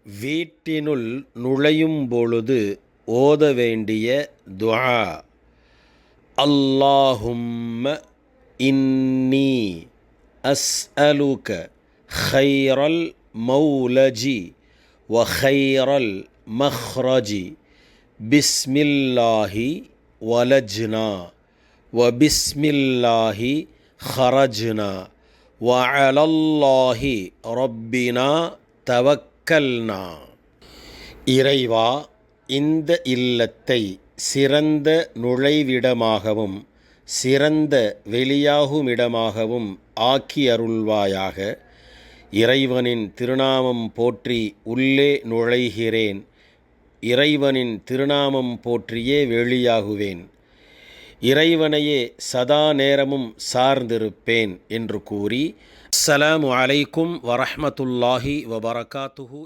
வீட்டினுள் நுழையும் பொழுது ஓத வேண்டிய துஆ. அல்லாஹும்ம இன்னி அஸ்அலுக ஹைரல் மௌலஜி வ ஹைரல் மஹ்ரஜி பிஸ்மில்லாஹி வலஜ்னா வ பிஸ்மில்லாஹி ஹரஜ்னா வ அலல்லாஹி ரப்பினா தவக்கல்னா. இறைவா, இந்த இல்லத்தை சிறந்த நுழைவிடமாகவும் சிறந்த வெளியாகுமிடமாகவும் ஆக்கி அருள்வாயாக. இறைவனின் திருநாமம் போற்றி உள்ளே நுழைகிறேன். இறைவனின் திருநாமம் போற்றியே வெளியாகுவேன். இறைவனையே சதா நேரமும் சார்ந்திருப்பேன் என்று கூறி, அஸ்ஸலாமு அலைக்கும் வரஹ்மத்துல்லாஹி வபரகாத்துஹு.